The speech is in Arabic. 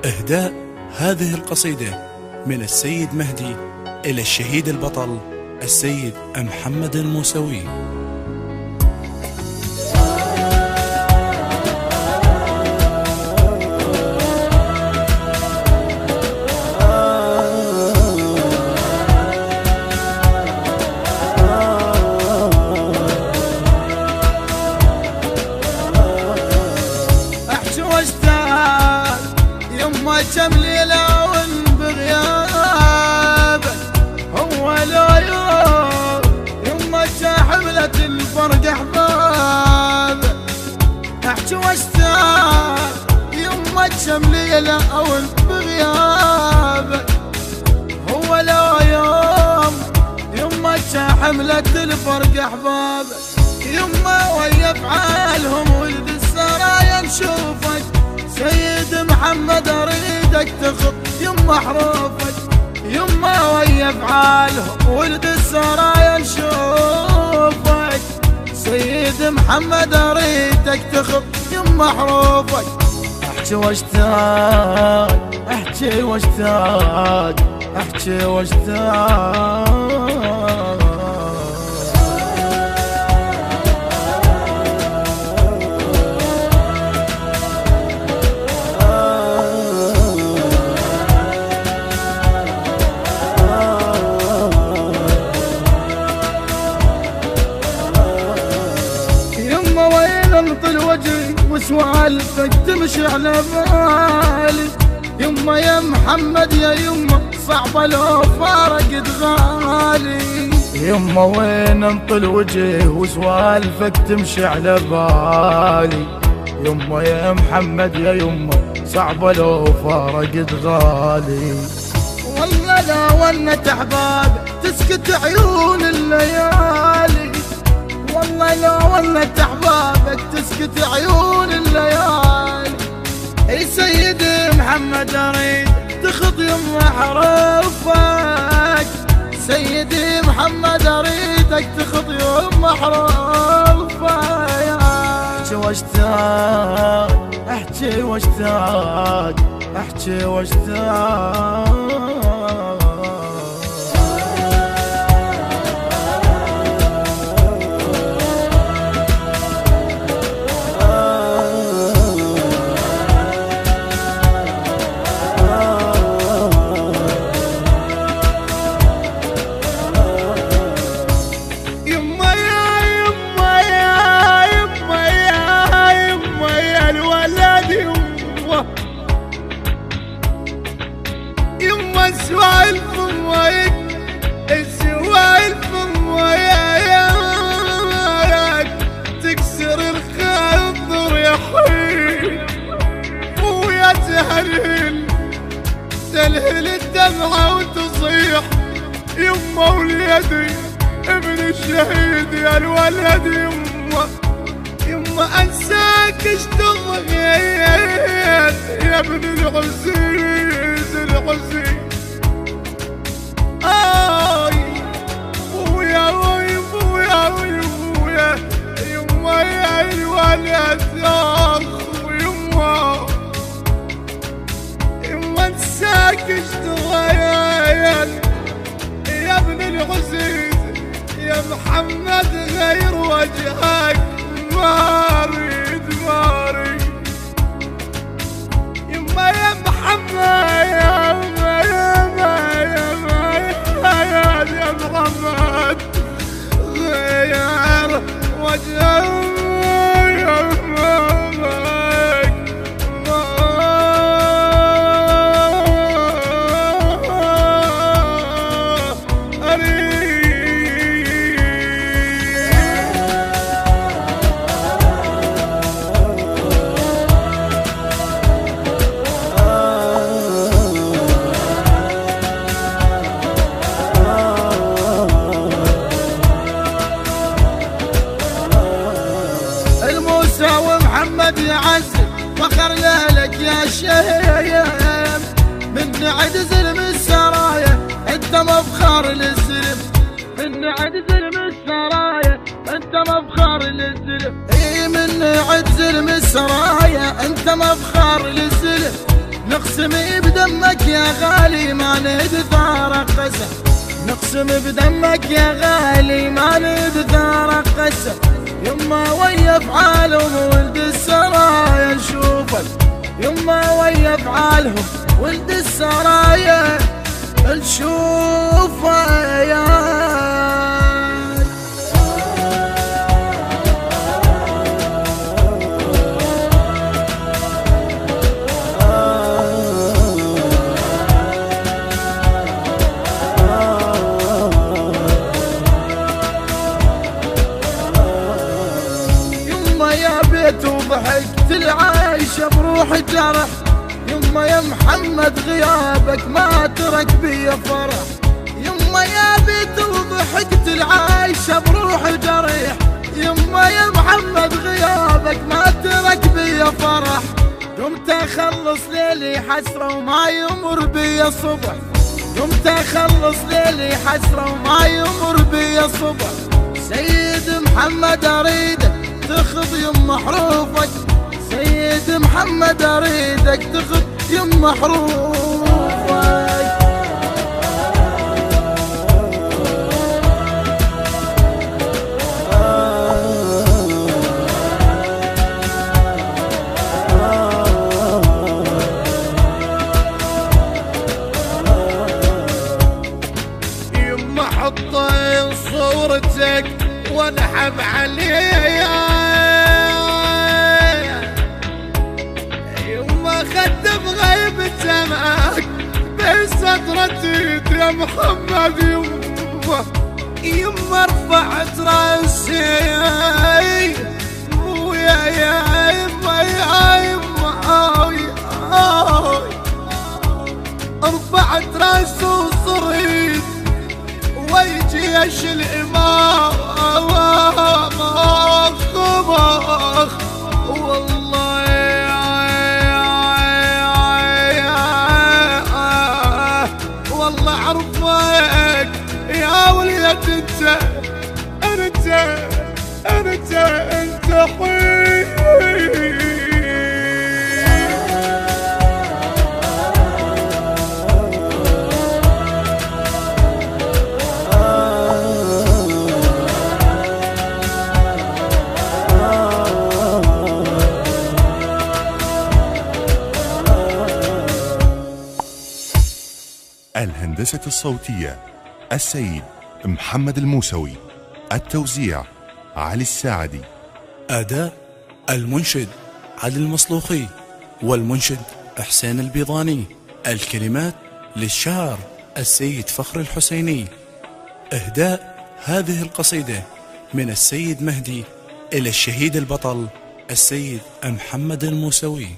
إهداء هذه القصيدة من السيد مهدي إلى الشهيد البطل السيد محمد الموسوي. يما كم ليلة بغيابك هو لا يوم يما حملة الفرق احبابك احكي واشتاق يما كم ليلة بغيابك هو لا يوم يما حملة الفرق احبابك يما ويا افعالهم ولد السرايا نشوفك سيد محمد اريدك تخط يما حروفك يما ويا افعالهم ولد السرايا نشوفك سيد محمد اريدك تخط يما حروفك احكي واشتاق احكي واشتاق احكي واشتاق. وجهي وسوالفك تمشي على بالي يما يا محمد يا يما صعبة لو فارقت غالي يما وين انطل وجهي وسوالفك تمشي على بالي يما يا محمد يا يما صعبة لو فارقت غالي والله لا ونت احبابك تسكت عيون الليالي والله لا ولت احبابك تسكت عيون الليالي اي سيدي محمد اريد تخط يما حروفك سيدي محمد اريدك تخط يما حروفك احكي واشتاق احكي واشتاق احكي واشتاق. يما السوالف امك السوالف امك تكسر الخاطر يا حي ويا تلهل الدمعة وتصيح يما وليدي ابن الشهيد يا الولد يما انساك اشتغل يا ابن العزيز العزيز ويا ويا ويا يما يا الولد يما انساك اشتغل يا ابن العزيز يا محمد غير وجهك ما اريد يما يا محمد يا محمد غير وجهك محمد يعزل فخر لك يا شيم من عد زلم السرايا انت مفخر للزلم من عد زلم السرايا انت مفخر للزلم اي من عد زلم السرايا انت مفخر للزلم نقسم بدمك يا غالي ما ند ثارك قسم، نقسم بدمك يا غالي ما ند ثارك قسم. يما ويا افعالهم ولد السرايا نشوفك، يما ويا افعالهم ولد السرايا نشوفك يا وضحكت العايشة بروح جرح. يما يا محمد غيابك ما ترك بي فرح، يما يا بيت وضحكت العايشة بروح جرح. يما يا محمد غيابك ما ترك بي فرح. قمت اخلص ليلي حسرة وما يمر بي صبح، قمت اخلص ليلي حسرة وما يمر بي صبح. سيد محمد اريدك تخذ يم حروفك، سيد محمد اريدك تخذ يم حروفك. يما حطي صورتك وانحب عليها، يما خدم غيبة معك بسطرتي يا محمد. يما رفعت راسي ويا يما يا يما رفعت راسي وصريت ويجيش الإمام خبخ. والله والله عرفك يا وليد انت حي. الهندسة الصوتية السيد محمد الموسوي، التوزيع علي الساعدي، أداء المنشد علي المصلوخي والمنشد حسين البيضاني، الكلمات للشاعر السيد فخر الحسيني. إهداء هذه القصيدة من السيد مهدي إلى الشهيد البطل السيد محمد الموسوي.